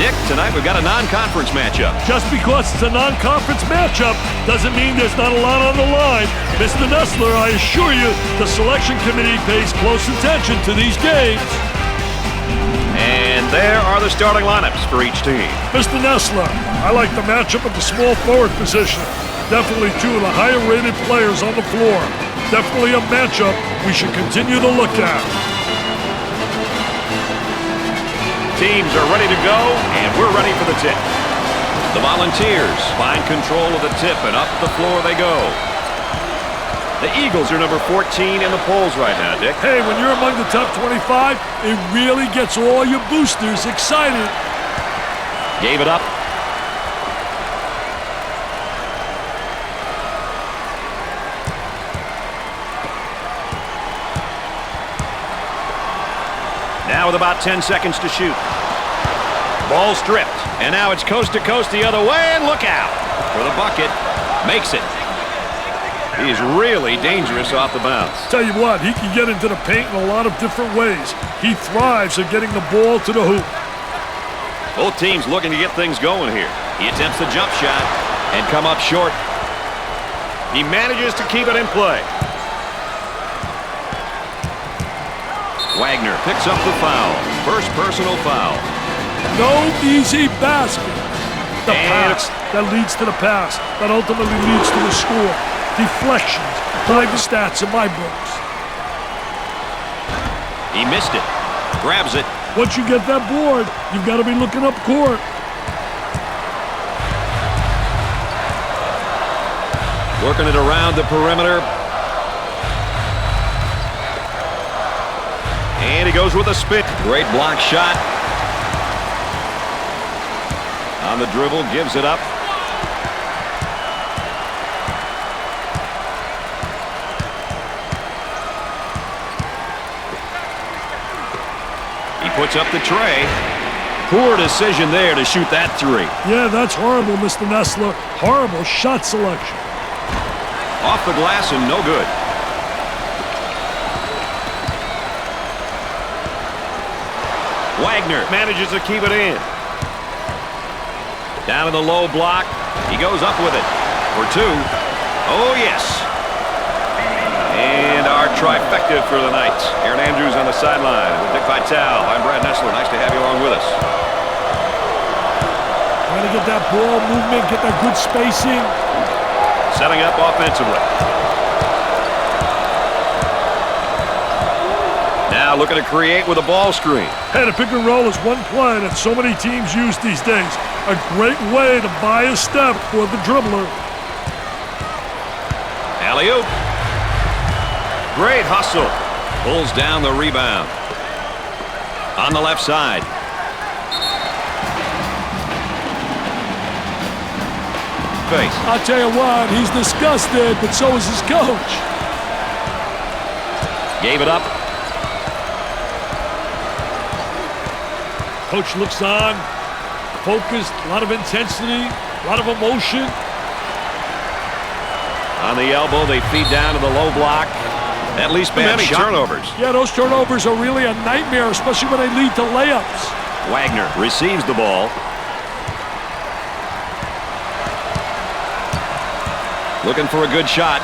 Dick, tonight we've got a non-conference matchup. Just because it's a non-conference matchup doesn't mean there's not a lot on the line. Mr. Nestler, I assure you, the selection committee pays close attention to these games. And there are the starting lineups for each team. Mr. Nestler, I like the matchup at the small forward position. Definitely two of the higher-rated players on the floor. Definitely a matchup we should continue to look at. Teams are ready to go, and we're ready for the tip. The Volunteers find control of the tip, and up the floor they go. The Eagles are number 14 in the polls right now, Dick. Hey, when you're among the top 25, it really gets all your boosters excited. Gave it up. Now with about 10 seconds to shoot. Ball stripped. And now it's coast to coast the other way, and look out for the bucket. Makes it. He's really dangerous off the bounce. Tell you what, he can get into the paint in a lot of different ways. He thrives at getting the ball to the hoop. Both teams looking to get things going here. He attempts the jump shot and come up short. He manages to keep it in play. Wagner picks up the foul. First personal foul. No easy basket. The pass that leads to the pass that ultimately leads to the score. Deflections, private stats in my books. He missed it. Grabs it. Once you get that board, you've got to be looking up court. Working it around the perimeter. And he goes with a spin. Great block shot. On the dribble, gives it up. He puts up the tray. Poor decision there to shoot that three. Yeah, that's horrible, Mr. Nestler. Horrible shot selection. Off the glass and no good. Wagner manages to keep it in. Down in the low block. He goes up with it for two. Oh, yes. And our trifecta for the night. Aaron Andrews on the sideline with Dick Vitale. I'm Brad Nestler. Nice to have you along with us. Trying to get that ball movement, get that good spacing. Setting up offensively. Now looking to create with a ball screen. Hey, the pick and roll is one play that so many teams use these days. A great way to buy a step for the dribbler. Alley-oop. Great hustle. Pulls down the rebound. On the left side. Face. I'll tell you what, he's disgusted, but so is his coach. Gave it up. Coach looks on, focused, a lot of intensity, a lot of emotion. On the elbow, they feed down to the low block. At least bad turnovers. Yeah, those turnovers are really a nightmare, especially when they lead to layups. Wagner receives the ball. Looking for a good shot.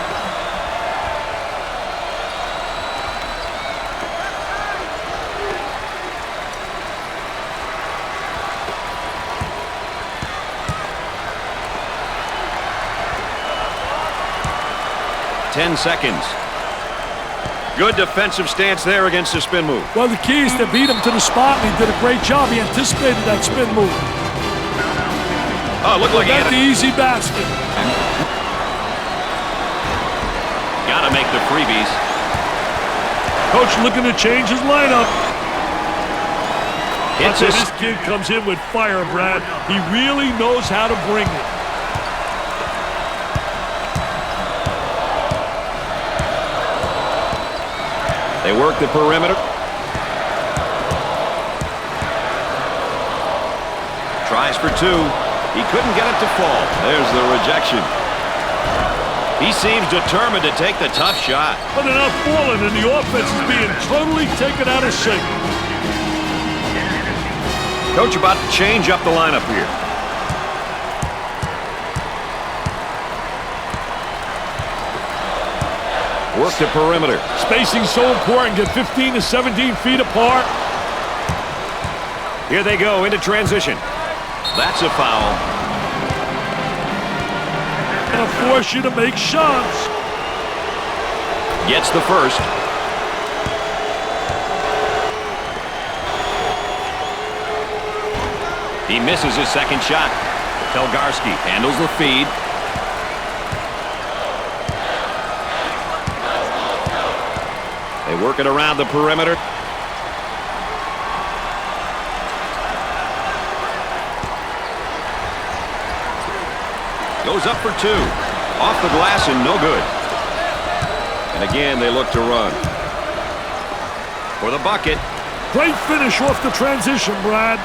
Ten seconds. Good defensive stance there against the spin move. Well, the key is to beat him to the spot, and he did a great job. He anticipated that spin move. Oh, looked like he had the easy basket. Got to make the freebies. Coach looking to change his lineup. This kid comes in with fire, Brad. He really knows how to bring it. They work the perimeter. Tries for two. He couldn't get it to fall. There's the rejection. He seems determined to take the tough shot. But they're not falling, and the offense is being totally taken out of sync. Coach about to change up the lineup here. Work the perimeter. Spacing so important. Get 15 to 17 feet apart. Here they go into transition. That's a foul. Gonna force you to make shots. Gets the first. He misses his second shot. Telgarski handles the feed. They work it around the perimeter. Goes up for two. Off the glass and no good. And again, they look to run. For the bucket. Great finish off the transition, Brad.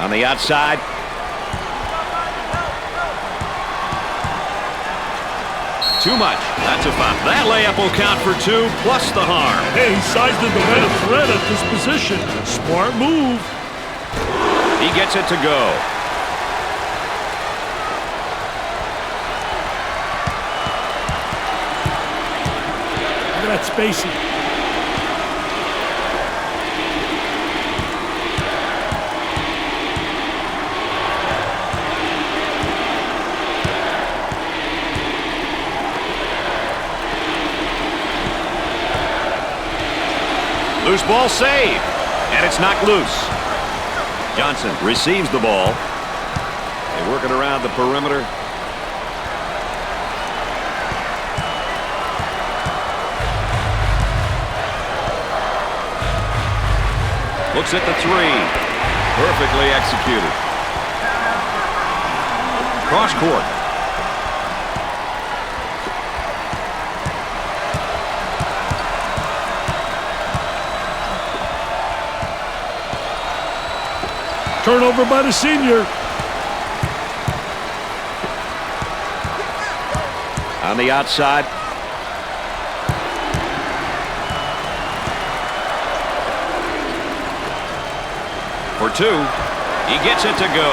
On the outside. Too much. That's a foul. That layup will count for two, plus the harm. Hey, he sized the defensive threat at this position. Smart move. He gets it to go. Look at that spacing. Loose ball saved. And it's knocked loose. Johnson receives the ball. They work it around the perimeter. Looks at the three. Perfectly executed. Cross court. Turnover by the senior. On the outside. For two. He gets it to go.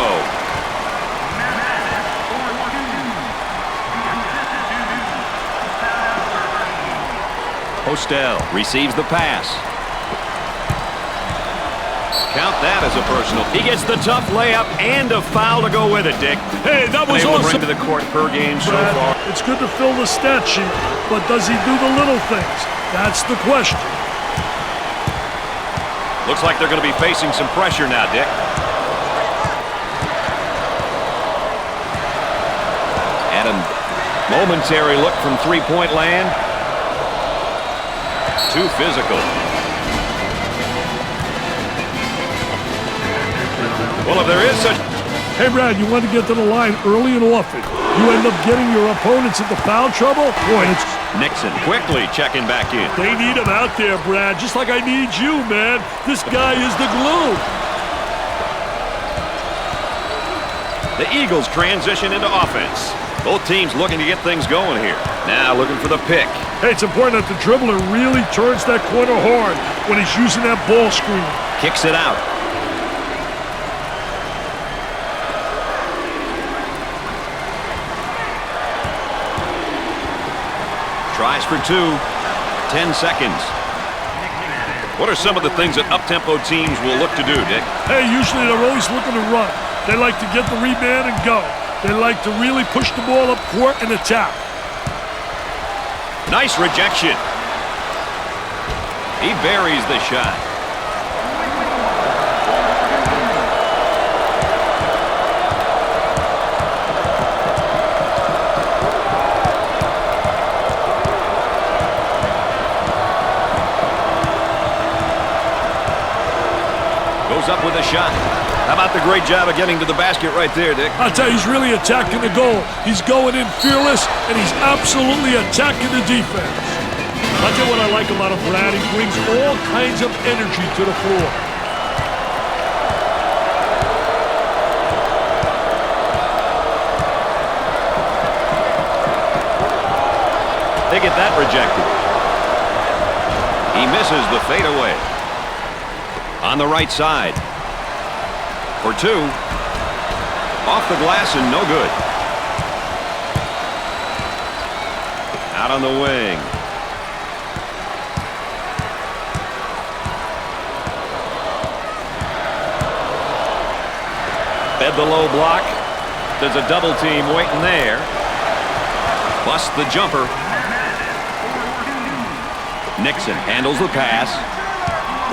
Postel receives the pass. Count that as a personal. He gets the tough layup and a foul to go with it, Dick. Hey, that was able awesome. to bring to the court per game so Brad, far. it's good to fill the stat sheet, but does he do the little things? That's the question. Looks like they're going to be facing some pressure now, Dick. And a momentary look from three-point land. Too physical. Well, if there is such... Hey, Brad, you want to get to the line early and often. You end up getting your opponents into foul trouble. Boy, it's... Nixon quickly checking back in. They need him out there, Brad, just like I need you, man. This guy is the glue. The Eagles transition into offense. Both teams looking to get things going here. Now looking for the pick. Hey, it's important that the dribbler really turns that corner hard when he's using that ball screen. Kicks it out. Tries for two. 10 seconds. What are some of the things that up-tempo teams will look to do, Dick? Hey, usually they're always looking to run. They like to get the rebound and go. They like to really push the ball up court and attack. Nice rejection. He buries the shot. Goes up with a shot. How about the great job of getting to the basket right there, Dick? I'll tell you, he's really attacking the goal. He's going in fearless, and he's absolutely attacking the defense. I'll tell you what I like about him, Brad. He brings all kinds of energy to the floor. get that rejected. He misses the fadeaway. On the right side. For two. Off the glass and no good. Out on the wing. Fed the low block. There's a double team waiting there. Busts the jumper. Nixon handles the pass.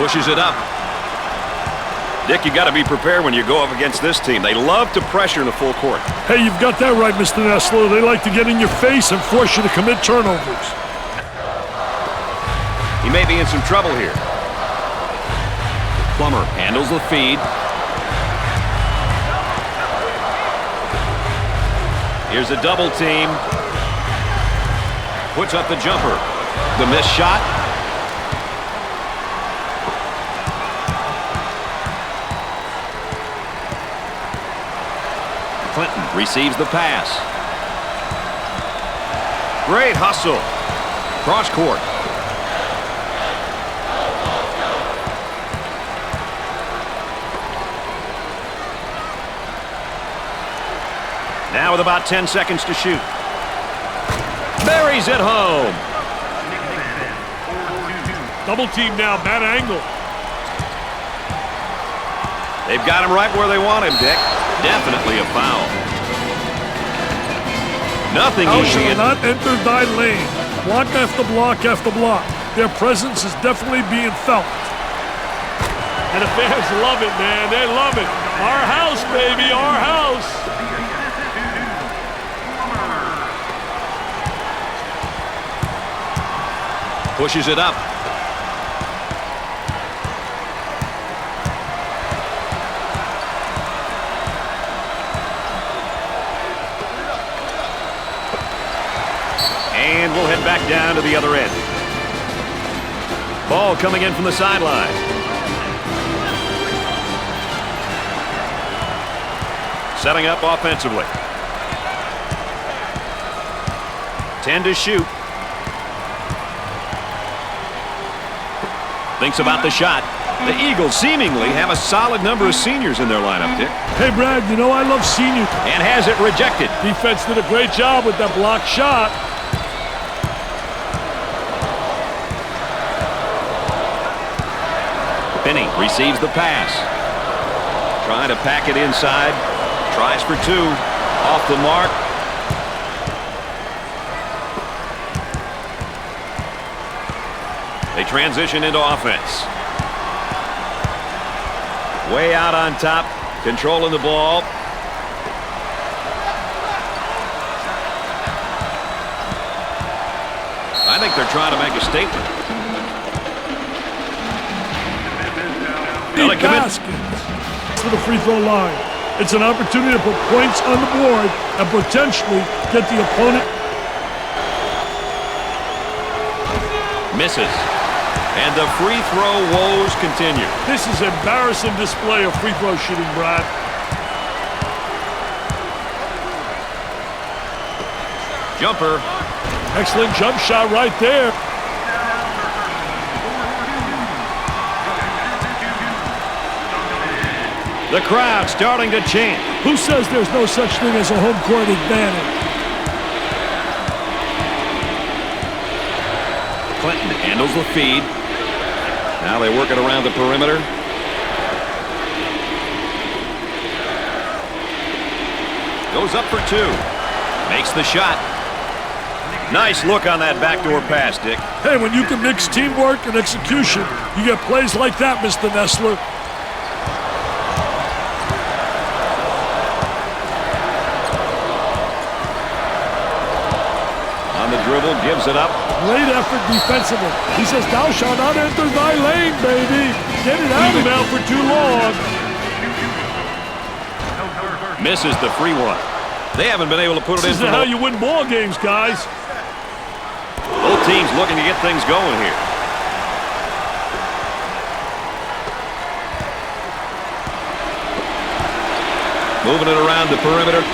Pushes it up. Dick, you got to be prepared when you go up against this team. They love to pressure in the full court. Hey, you've got that right, Mr. Nessler. They like to get in your face and force you to commit turnovers. He may be in some trouble here. Plummer handles the feed. Here's a double team. Puts up the jumper. The missed shot. Clinton receives the pass. Great hustle. Cross court. Now with about 10 seconds to shoot. Buries it home. Double team now, bad angle. They've got him right where they want him, Dick. Definitely a foul. Nothing Thou easy. shalt not enter thy lane. Block after block after block. Their presence is definitely being felt. And the fans love it, man. They love it. Our house, baby, our house. Pushes it up. And we'll head back down to the other end. Ball coming in from the sideline. Setting up offensively. 10 to shoot. Thinks about the shot. The Eagles seemingly have a solid number of seniors in their lineup, Dick. Hey, Brad, you know I love seniors. And has it rejected. Defense did a great job with that block shot. Finney receives the pass. Trying to pack it inside. Tries for two. Off the mark. They transition into offense. Way out on top. Controlling the ball. I think they're trying to make a statement. Deep basket to the free throw line. It's an opportunity to put points on the board and potentially get the opponent. Misses. And the free throw woes continue. This is an embarrassing display of free throw shooting, Brad. Jumper. Excellent jump shot right there. The crowd starting to chant. Who says there's no such thing as a home court advantage? Clinton handles the feed. Now they work it around the perimeter. Goes up for two. Makes the shot. Nice look on that backdoor pass, Dick. Hey, when you can mix teamwork and execution, you get plays like that, Mr. Nessler. On the dribble, gives it up. Great effort defensively. He says, thou shalt not enter thy lane, baby. Get it out of out for too long. Misses the free one. They haven't been able to put it in. This is how you win ball games, guys. Both teams looking to get things going here. Moving it around the perimeter.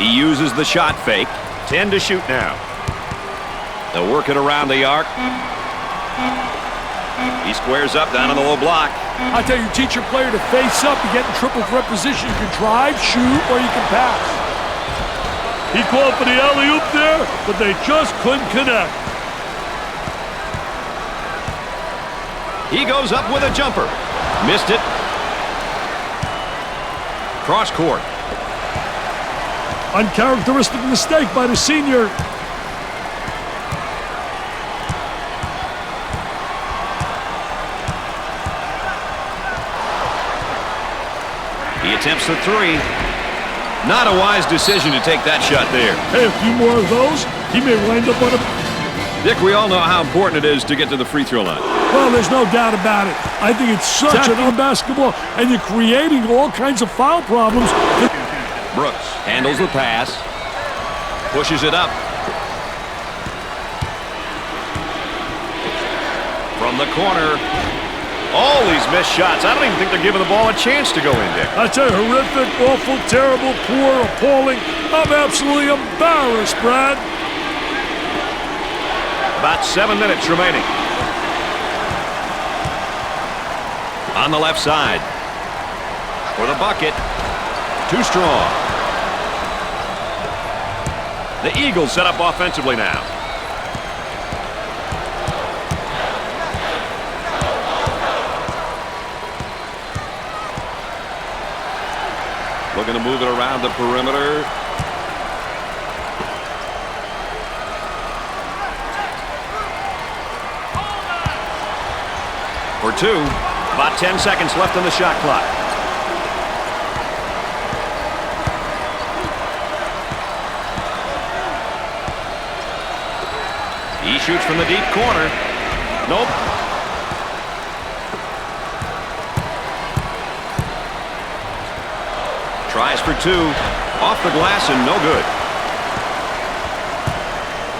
He uses the shot fake. 10 to shoot now. They'll work it around the arc. He squares up down on the low block. I tell you, teach your player to face up. You get in triple threat position. You can drive, shoot, or you can pass. He called for the alley-oop there, but they just couldn't connect. He goes up with a jumper. Missed it. Cross court. Uncharacteristic mistake by the senior. He attempts the three. Not a wise decision to take that shot there. Hey, a few more of those, he may wind up on a... Dick, we all know how important it is to get to the free throw line. Well, there's no doubt about it. I think it's such an basketball, and you're creating all kinds of foul problems. Brooks handles the pass. Pushes it up. From the corner. All these missed shots. I don't even think they're giving the ball a chance to go in, Dick. I tell you, horrific, awful, terrible, poor, appalling. I'm absolutely embarrassed, Brad. About 7 minutes remaining. On the left side. For the bucket. Too strong. The Eagles set up offensively now. Looking to move it around the perimeter. For two. About 10 seconds left on the shot clock. He shoots from the deep corner. Nope. Tries for two. Off the glass and no good.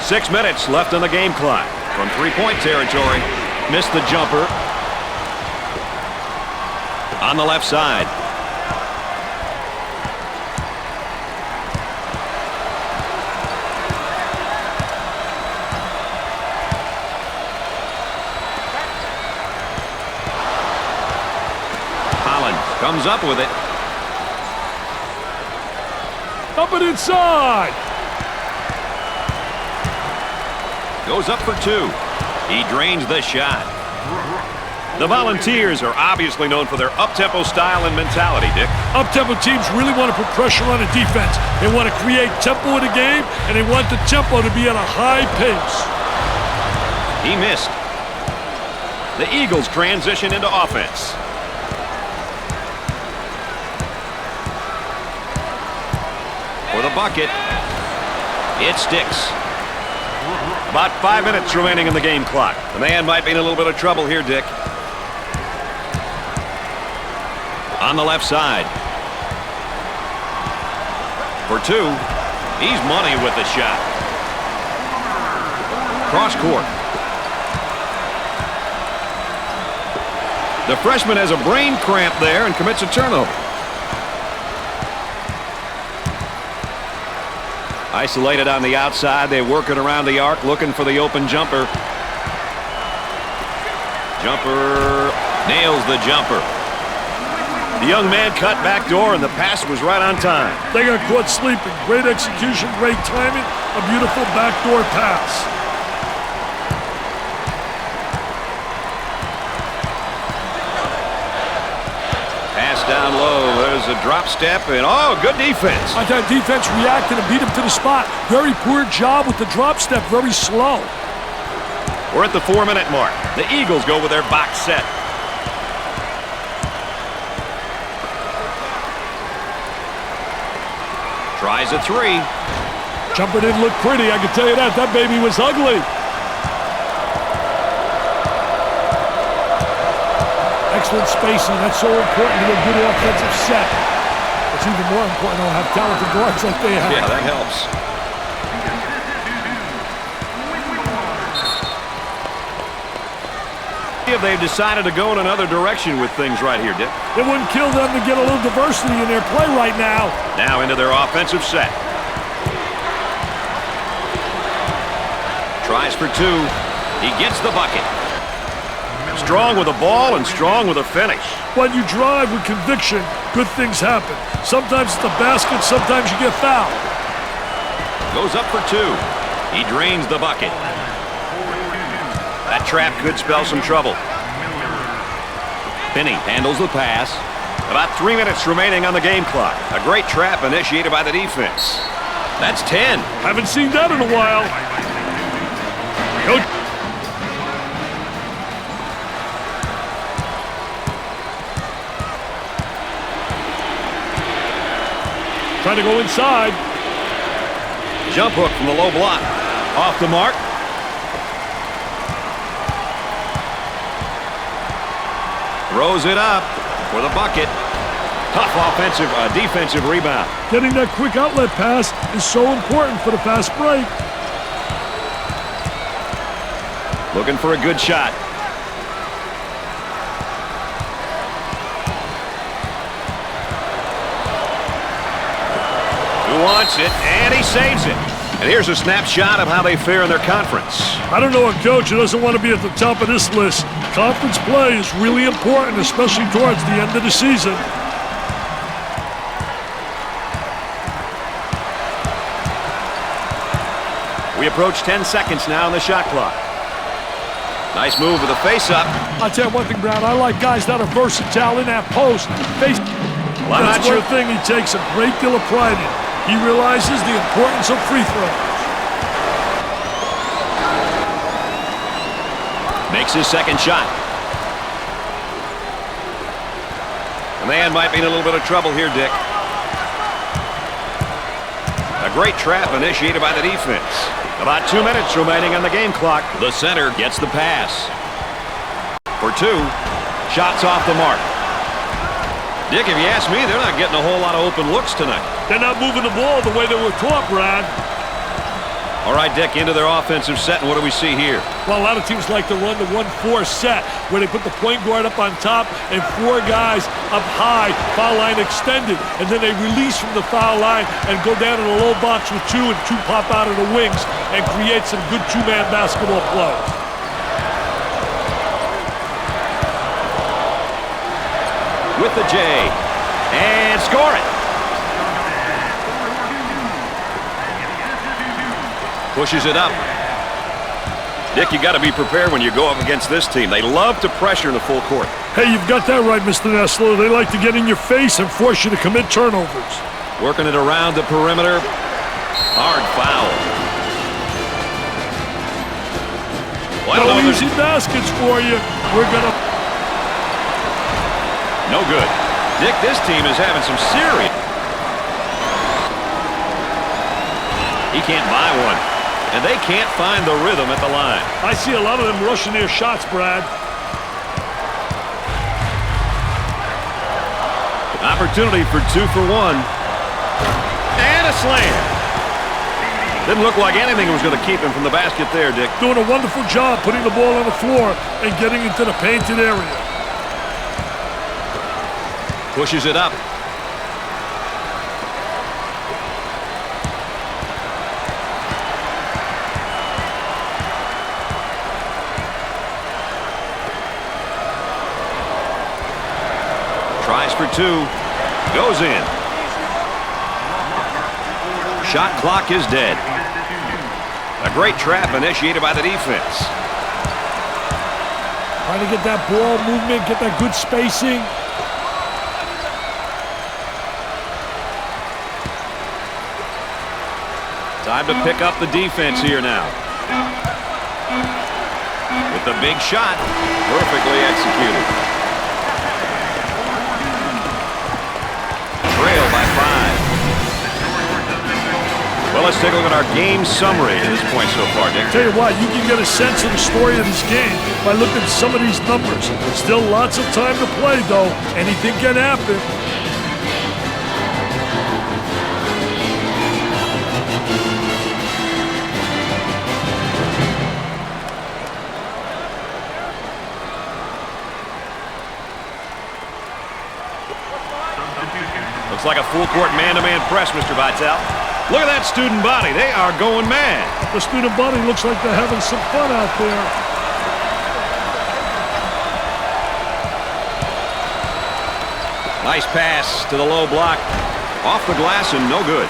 6 minutes left on the game clock. From three-point territory. Missed the jumper. On the left side. Comes up with it. Up and inside. Goes up for two. He drains the shot. The Volunteers are obviously known for their up-tempo style and mentality, Dick. Up-tempo teams really want to put pressure on the defense. They want to create tempo in the game, and they want the tempo to be at a high pace. He missed. The Eagles transition into offense. For the bucket. It sticks. About 5 minutes remaining in the game clock. The man might be in a little bit of trouble here, Dick. On the left side. For two. He's money with the shot. Cross court. The freshman has a brain cramp there and commits a turnover. Isolated on the outside. They work it around the arc looking for the open jumper. Jumper nails the jumper. The young man cut back door and the pass was right on time. They got caught sleeping. Great execution, great timing, a beautiful backdoor pass. Down low, there's a drop step, and oh, good defense. I thought defense reacted and beat him to the spot. Very poor job with the drop step, very slow. We're at the 4-minute mark. The Eagles go with their box set. Tries a three. Jumper didn't look pretty, I can tell you that. That baby was ugly. Excellent spacing. That's so important to a good offensive set. It's even more important to have talented guards like they have. Yeah, that helps. They've decided to go in another direction with things right here, Dick. It wouldn't kill them to get a little diversity in their play right now. Now into their offensive set. Tries for two. He gets the bucket. Strong with the ball and strong with a finish. When you drive with conviction, good things happen. Sometimes it's the basket, sometimes you get fouled. Goes up for two. He drains the bucket. That trap could spell some trouble. Finney handles the pass. About 3 minutes remaining on the game clock. A great trap initiated by the defense. That's 10. Haven't seen that in a while. Coach. Trying to go inside. Jump hook from the low block. Off the mark. Throws it up for the bucket. Tough defensive rebound. Getting that quick outlet pass is so important for the fast break. Looking for a good shot. Who wants it? And he saves it. And here's a snapshot of how they fare in their conference. I don't know a coach who doesn't want to be at the top of this list. Conference play is really important, especially towards the end of the season. We approach 10 seconds now on the shot clock. Nice move with a face-up. I'll tell you one thing, Brown. I like guys that are versatile in that post. Well, I'm That's not sure. one thing he takes a great deal of pride in. He realizes the importance of free throws. Makes his second shot. The man might be in a little bit of trouble here, Dick. A great trap initiated by the defense. About 2 minutes remaining on the game clock. The center gets the pass. For two. Shots off the mark. Dick, if you ask me, they're not getting a whole lot of open looks tonight. They're not moving the ball the way they were taught, Brad. All right, Dick, into their offensive set, and what do we see here? Well, a lot of teams like to run the 1-4 set, where they put the point guard up on top and 4 guys up high, foul line extended, and then they release from the foul line and go down in a low box with 2, and 2 pop out of the wings and create some good 2-man basketball play. With the J, and score it. Pushes it up. Dick, you got to be prepared when you go up against this team. They love to pressure in the full court. Hey, you've got that right, Mr. Nessler. They like to get in your face and force you to commit turnovers. Working it around the perimeter. Hard foul. Well, no easy baskets for you. We're going to... No good. Dick, this team is having some serious... He can't buy one. And they can't find the rhythm at the line. I see a lot of them rushing their shots, Brad. Opportunity for 2 for 1. And a slam. Didn't look like anything was going to keep him from the basket there, Dick. Doing a wonderful job putting the ball on the floor and getting into the painted area. Pushes it up. Tries for 2. Goes in. Shot clock is dead. A great trap initiated by the defense. Trying to get that ball movement, get that good spacing. Time to pick up the defense here now. With the big shot, perfectly executed. Trail by 5. Well, let's take a look at our game summary at this point so far, Dick. Tell you what, you can get a sense of the story of this game by looking at some of these numbers. Still lots of time to play, though. Anything can happen. Looks like a full-court man-to-man press, Mr. Vitale. Look at that student body. They are going mad. The student body looks like they're having some fun out there. Nice pass to the low block. Off the glass and no good.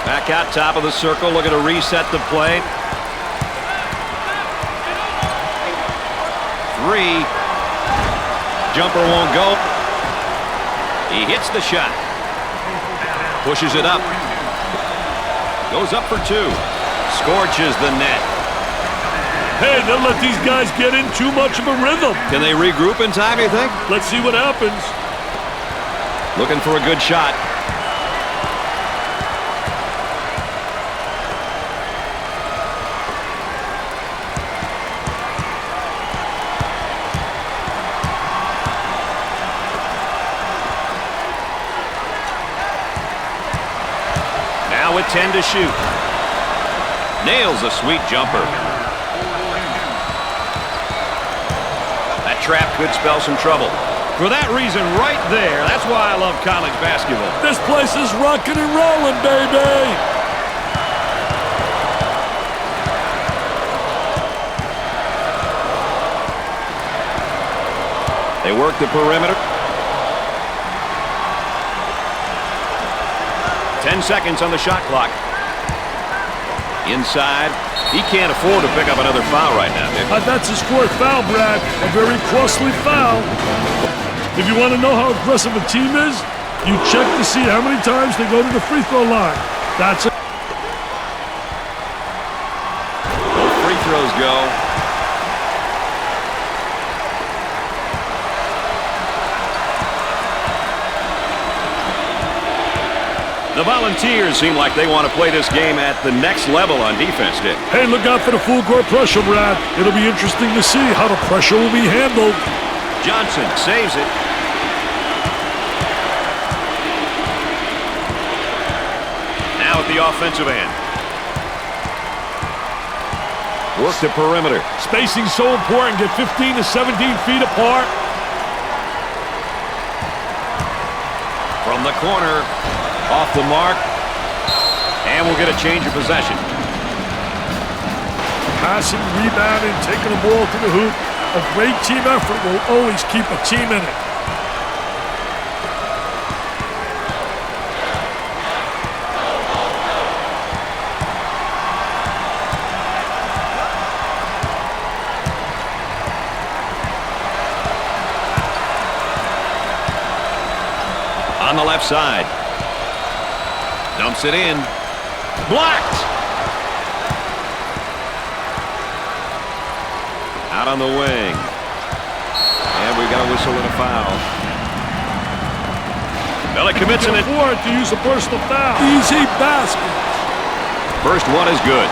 Back out top of the circle, looking to reset the play. 3. Jumper won't go. He hits the shot. Pushes it up. Goes up for 2. Scorches the net. Hey, don't let these guys get in too much of a rhythm. Can they regroup in time, you think? Let's see what happens. Looking for a good shot. Now with 10 to shoot. Nails a sweet jumper. That trap could spell some trouble. For that reason right there, that's why I love college basketball. This place is rocking and rolling, baby. They work the perimeter. 10 seconds on the shot clock. Inside. He can't afford to pick up another foul right now, Nick. That's his 4th foul, Brad. A very costly foul. If you want to know how aggressive a team is, you check to see how many times they go to the free throw line. That's it. Both free throws go. The Volunteers seem like they want to play this game at the next level on defense, Dick. Hey, look out for the full court pressure, Brad. It'll be interesting to see how the pressure will be handled. Johnson saves it. Now at the offensive end. Work the perimeter. Spacing so important. Get 15 to 17 feet apart. From the corner. Off the mark. And we'll get a change of possession. Passing, rebounding, taking the ball to the hoop. A great team effort will always keep a team in it. On the left side. Dumps it in. Blocked. Out on the wing. And we got a whistle and a foul. Well, it commits an... afford to use a personal foul. Easy basket. First one is good.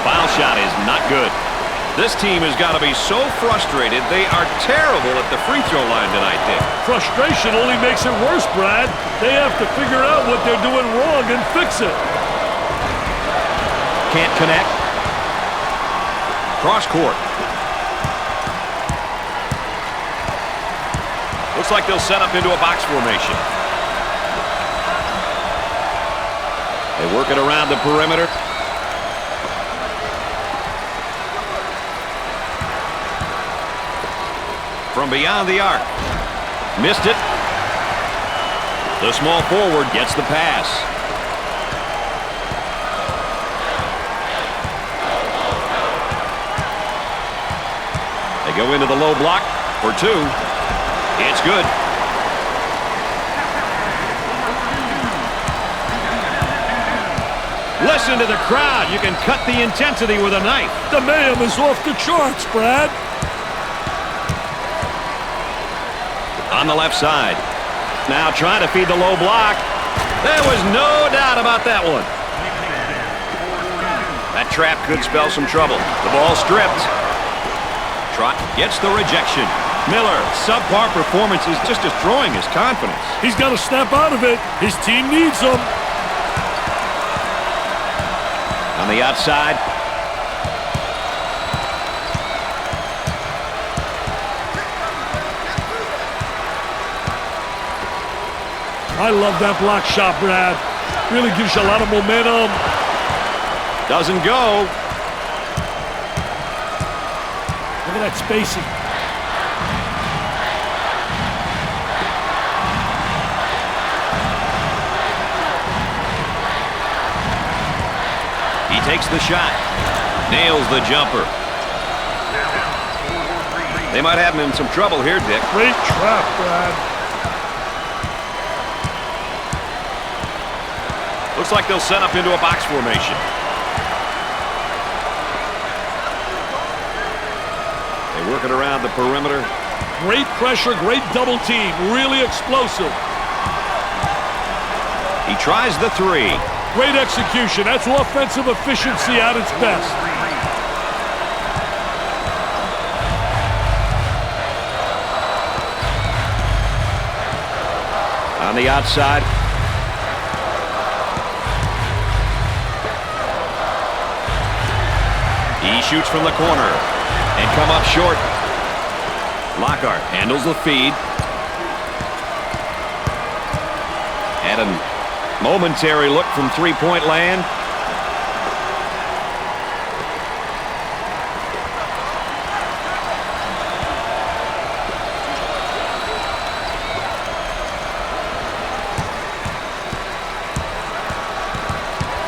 Foul shot is not good. This team has got to be so frustrated. They are terrible at the free throw line tonight, Dick. Frustration only makes it worse, Brad. They have to figure out what they're doing wrong and fix it. Can't connect. Cross court. Looks like they'll set up into a box formation. They work it around the perimeter. From beyond the arc. Missed it. The small forward gets the pass. They go into the low block for 2. It's good. Listen to the crowd. You can cut the intensity with a knife. The mayhem is off the charts, Brad. On the left side. Now trying to feed the low block. There was no doubt about that one. That trap could spell some trouble. The ball stripped. Trot gets the rejection. Miller, subpar performance is just destroying his confidence. He's got to snap out of it. His team needs him. On the outside. I love that block shot, Brad. Really gives you a lot of momentum. Doesn't go. Look at that spacing. He takes the shot. Nails the jumper. They might have him in some trouble here, Dick. Great trap, Brad. Looks like they'll set up into a box formation. They work it around the perimeter. Great pressure, great double team. Really explosive. He tries the three. Great execution. That's offensive efficiency at its best. On the outside. He shoots from the corner and come up short. Lockhart handles the feed. And a momentary look from three-point land.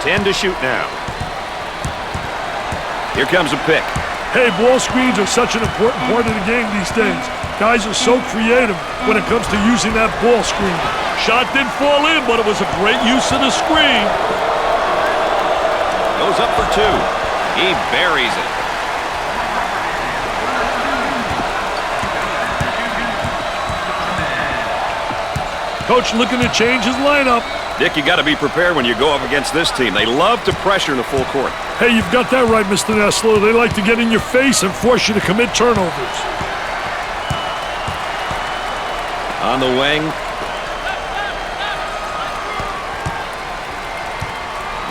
Ten to shoot now. Here comes a pick. Hey, ball screens are such an important part of the game these days. Guys are so creative when it comes to using that ball screen. Shot didn't fall in, but it was a great use of the screen. Goes up for two. He buries it. Coach looking to change his lineup. Dick, you got to be prepared when you go up against this team. They love to pressure in the full court. Hey, you've got that right, Mr. Nessler. They like to get in your face and force you to commit turnovers. On the wing.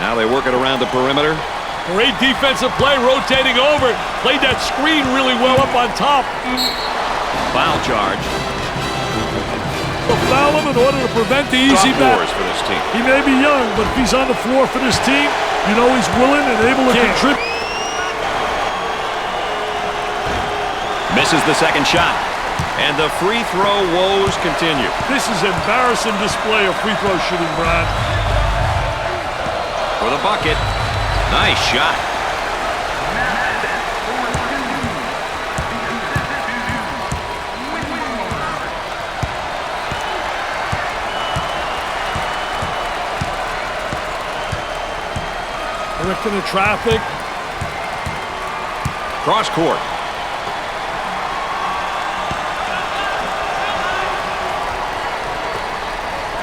Now they work it around the perimeter. Great defensive play, rotating over. Played that screen really well up on top. Foul charge. They'll foul him in order to prevent the easy back. For this team. He may be young, but if he's on the floor for this team, you know he's willing and able to contribute. Misses the second shot. And the free throw woes continue. This is an embarrassing display of free throw shooting, Brad. For the bucket. Nice shot. Directing the traffic. Cross court.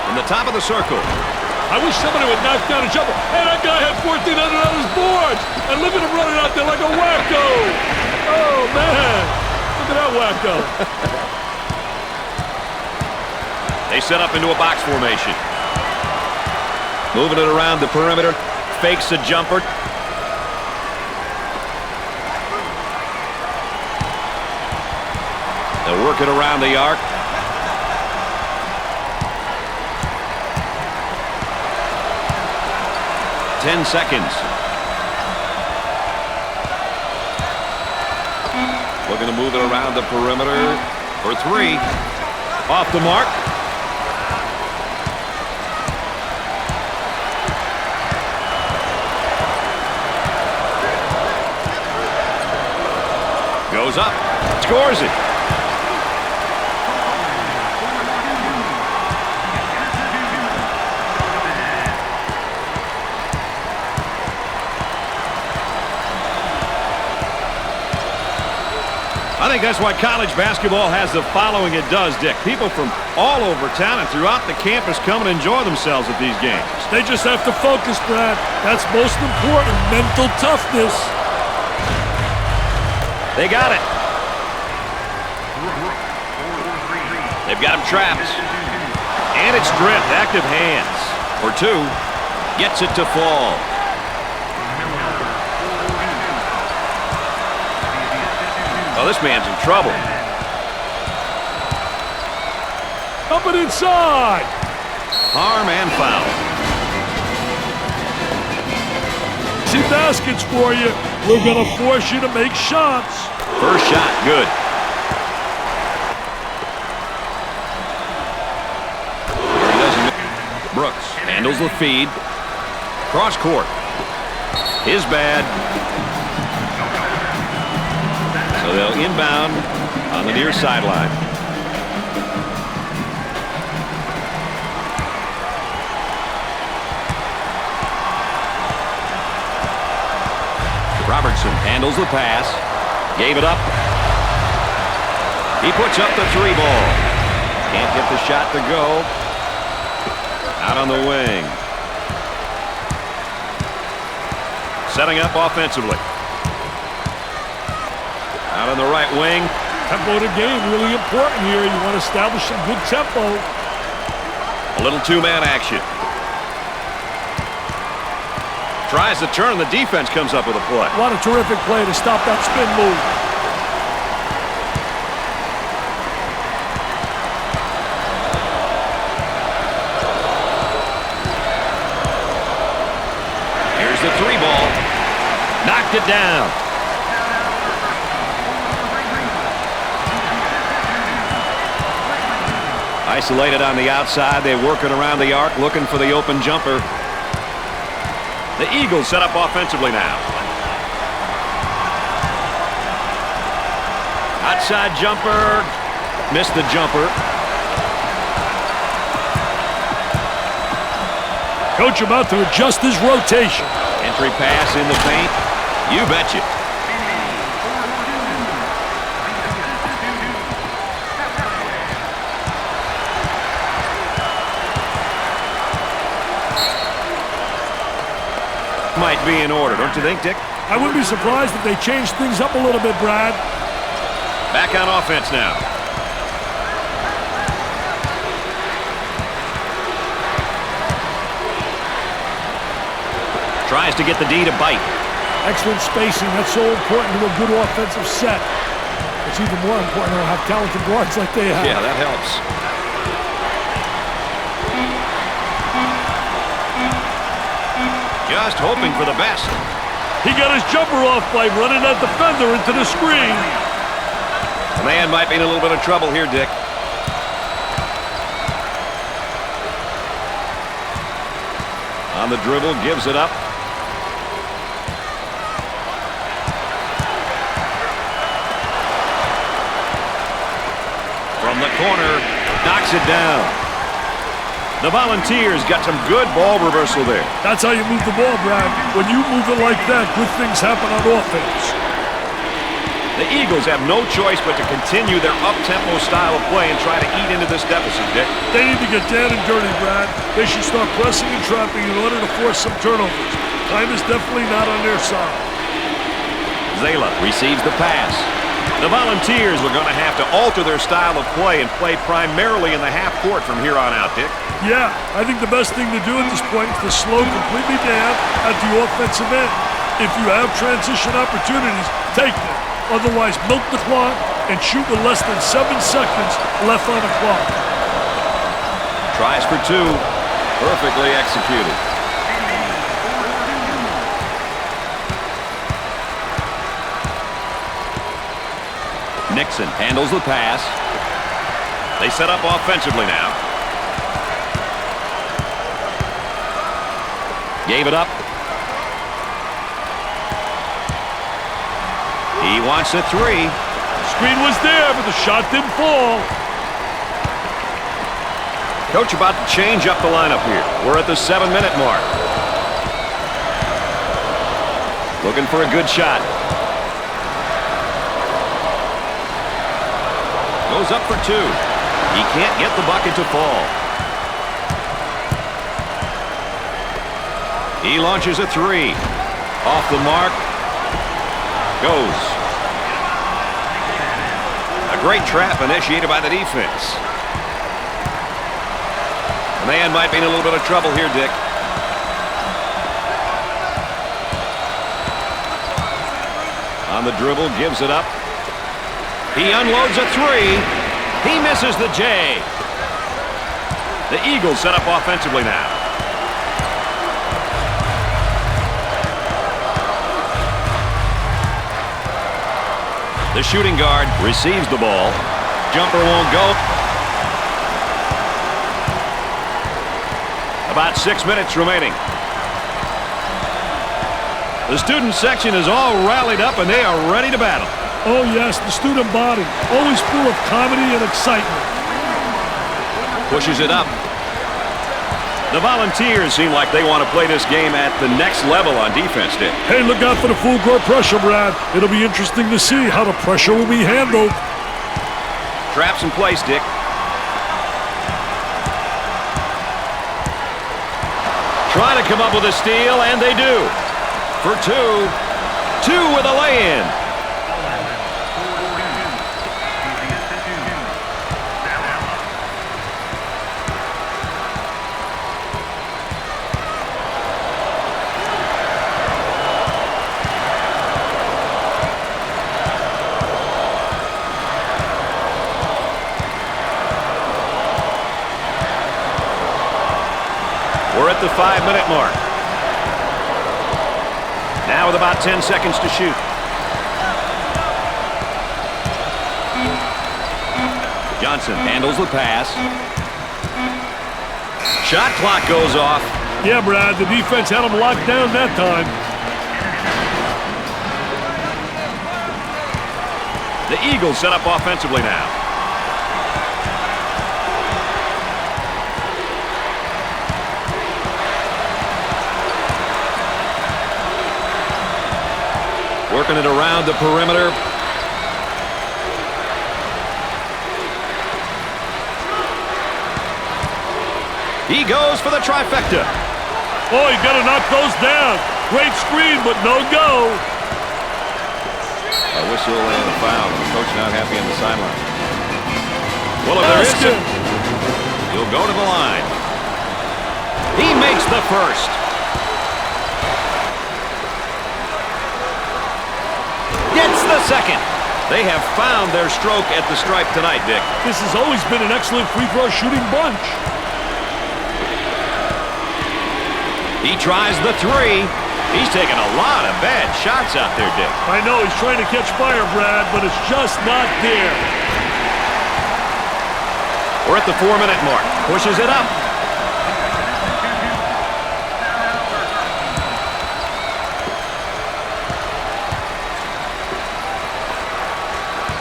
In the top of the circle. I wish somebody would knock down a jumper. Hey, that guy had 1,400 on his boards. And look at him running out there like a wacko. Oh, man. Look at that wacko. They set up into a box formation. Moving it around the perimeter. Fakes a jumper. They'll work it around the arc. Ten seconds. Looking to move it around the perimeter for three. Off the mark. Goes up. Scores it. I think that's why college basketball has the following it does, Dick. People from all over town and throughout the campus come and enjoy themselves at these games. They just have to focus, Brad. That's most important, mental toughness. They got it. They've got him trapped. And it's stripped. Active hands. For two. Gets it to fall. Oh, this man's in trouble. Up and inside. Harm and foul. See baskets for you. We're going to force you to make shots. First shot, good. He doesn't. Brooks handles the feed. Cross court. His bad. So they'll inbound on the near sideline. Robertson handles the pass. Gave it up. He puts up the 3 ball. Can't get the shot to go. Out on the wing. Setting up offensively. Out on the right wing. Tempo of the game really important here. You want to establish some good tempo. A little two-man action. Tries to turn, and the defense comes up with a play. What a terrific play to stop that spin move. Here's the 3 ball. Knocked it down. Isolated on the outside. They're working around the arc, looking for the open jumper. The Eagles set up offensively now. Outside jumper. Missed the jumper. Coach about to adjust his rotation. Entry pass in the paint. You betcha. Might be in order, don't you think, Dick? I wouldn't be surprised if they changed things up a little bit, Brad. Back on offense now. Tries to get the D to bite. Excellent spacing. That's so important to a good offensive set. It's even more important to have talented guards like they have. Yeah, that helps. Just hoping for the best. He got his jumper off by running that defender into the screen. The man might be in a little bit of trouble here, Dick. On the dribble, gives it up. From the corner, knocks it down. The Volunteers got some good ball reversal there. That's how you move the ball, Brad. When you move it like that, good things happen on offense. The Eagles have no choice but to continue their up-tempo style of play and try to eat into this deficit, Dick. They need to get down and dirty, Brad. They should start pressing and trapping in order to force some turnovers. Time is definitely not on their side. Zala receives the pass. The Volunteers are going to have to alter their style of play and play primarily in the half court from here on out, Dick. Yeah, I think the best thing to do at this point is to slow completely down at the offensive end. If you have transition opportunities, take them. Otherwise, milk the clock and shoot with less than 7 seconds left on the clock. Tries for 2. Perfectly executed. Nixon handles the pass. They set up offensively now. Gave it up. He wants a 3. Screen was there, but the shot didn't fall. Coach about to change up the lineup here. We're at the 7-minute mark. Looking for a good shot. Goes up for 2. He can't get the bucket to fall. He launches a 3. Off the mark. Goes. A great trap initiated by the defense. The man might be in a little bit of trouble here, Dick. On the dribble, gives it up. He unloads a 3. He misses the J. The Eagles set up offensively now. The shooting guard receives the ball. Jumper won't go. About 6 minutes remaining. The student section is all rallied up and they are ready to battle. Oh yes, the student body, always full of comedy and excitement. Pushes it up. The Volunteers seem like they want to play this game at the next level on defense, Dick. Hey, look out for the full court pressure, Brad. It'll be interesting to see how the pressure will be handled. Traps in place, Dick. Trying to come up with a steal, and they do. For two. Two with a lay-in. We're at the 5-minute mark. Now with about 10 seconds to shoot. Johnson handles the pass. Shot clock goes off. Yeah, Brad, the defense had him locked down that time. The Eagles set up offensively now. Working it around the perimeter. He goes for the trifecta. Oh, you got to knock those down. Great screen, but no go. A whistle and a foul. The coach not happy on the sideline. Well, if there isn't, he'll go to the line. He makes the first. Gets the second. They have found their stroke at the stripe tonight, Dick. This has always been an excellent free throw shooting bunch. He tries the three. He's taking a lot of bad shots out there, Dick. I know he's trying to catch fire, Brad, but it's just not there. We're at the 4-minute mark. Pushes it up.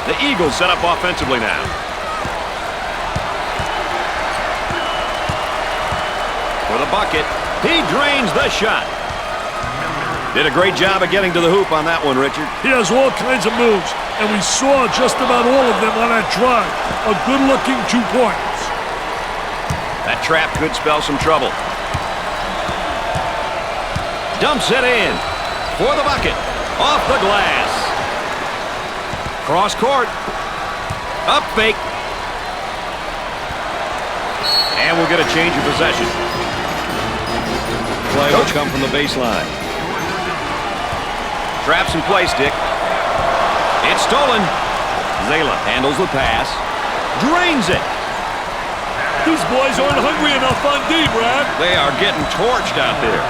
The Eagles set up offensively now. For the bucket. He drains the shot. Did a great job of getting to the hoop on that one, Richard. He has all kinds of moves, and we saw just about all of them on that drive. A good-looking 2 points. That trap could spell some trouble. Dumps it in. For the bucket. Off the glass. Cross court. Up fake. And we'll get a change of possession. Play will come from the baseline. Traps in place, Dick. It's stolen. Zayla handles the pass. Drains it. These boys aren't hungry enough on D, Brad. They are getting torched out there.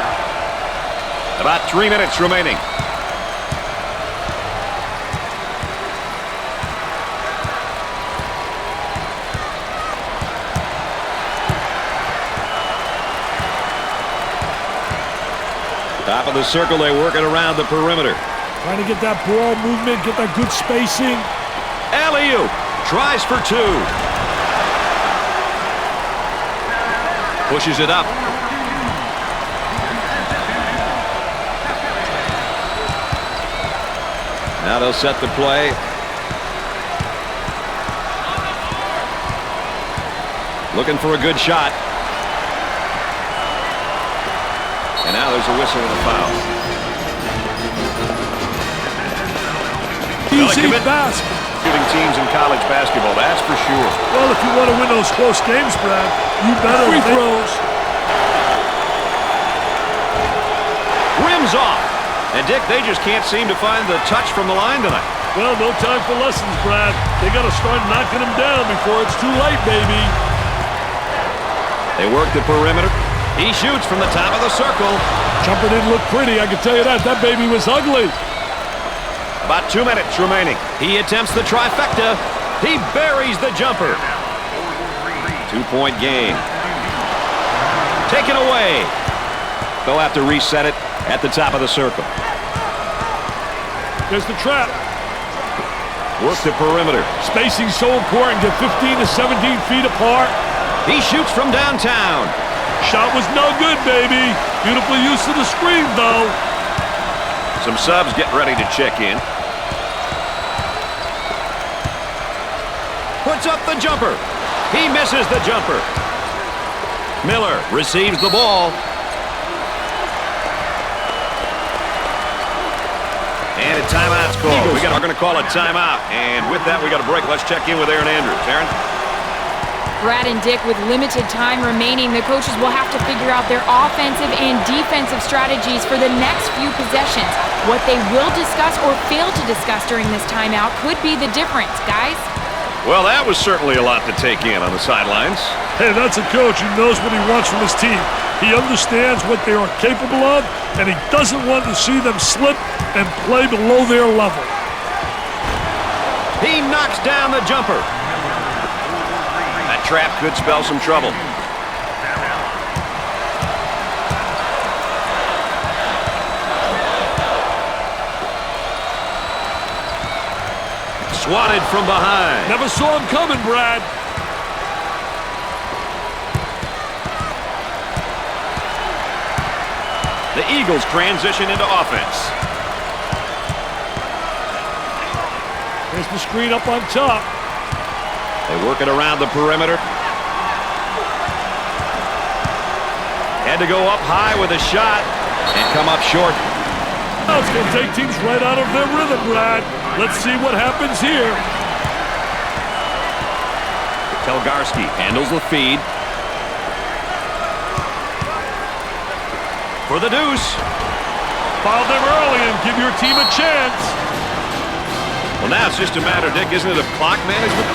About 3 minutes remaining. Top of the circle, they work it around the perimeter. Trying to get that ball movement, get that good spacing. Alley-oop. Tries for two. Pushes it up. Now they'll set the play. Looking for a good shot. And now there's a whistle and a foul. Easy basket. Shooting teams in college basketball, that's for sure. Well, if you want to win those close games, Brad, you better free throws. Rims off. And, Dick, they just can't seem to find the touch from the line tonight. Well, no time for lessons, Brad. They got to start knocking them down before it's too late, baby. They work the perimeter. He shoots from the top of the circle. Jumper didn't look pretty, I can tell you that. That baby was ugly. About 2 minutes remaining. He attempts the trifecta. He buries the jumper. 2-point game. Taken away. They'll have to reset it at the top of the circle. There's the trap. Work the perimeter. Spacing's so important. Get 15 to 17 feet apart. He shoots from downtown. Shot was no good, baby. Beautiful use of the screen, though. Some subs getting ready to check in. Puts up the jumper. He misses the jumper. Miller receives the ball. And a timeout's called. We're going to call a timeout. And with that, we got a break. Let's check in with Aaron Andrews. Aaron? Brad and Dick, with limited time remaining, the coaches will have to figure out their offensive and defensive strategies for the next few possessions. What they will discuss or fail to discuss during this timeout could be the difference, guys. Well, that was certainly a lot to take in on the sidelines. Hey, that's a coach who knows what he wants from his team. He understands what they are capable of, and he doesn't want to see them slip and play below their level. He knocks down the jumper. That trap could spell some trouble. Swatted from behind. Never saw him coming, Brad. The Eagles transition into offense. There's the screen up on top. They work it around the perimeter. Had to go up high with a shot and come up short. Now it's going to take teams right out of their rhythm, Brad. Let's see what happens here. Telgarski handles the feed. For the deuce. Foul them early and give your team a chance. Well, now it's just a matter, Dick, isn't it, of clock management?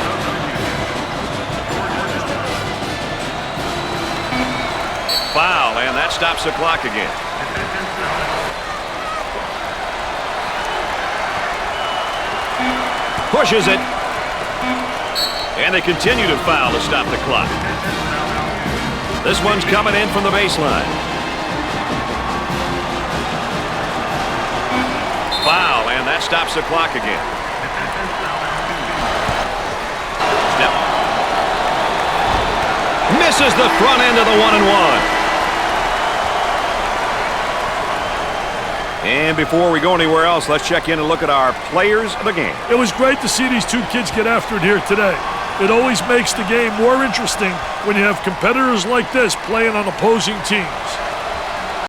Foul, and that stops the clock again. Pushes it. And they continue to foul to stop the clock. This one's coming in from the baseline. Foul, and that stops the clock again. Snap. Misses the front end of the 1-and-1. And before we go anywhere else, let's check in and look at our players of the game. It was great to see these two kids get after it here today. It always makes the game more interesting when you have competitors like this playing on opposing teams.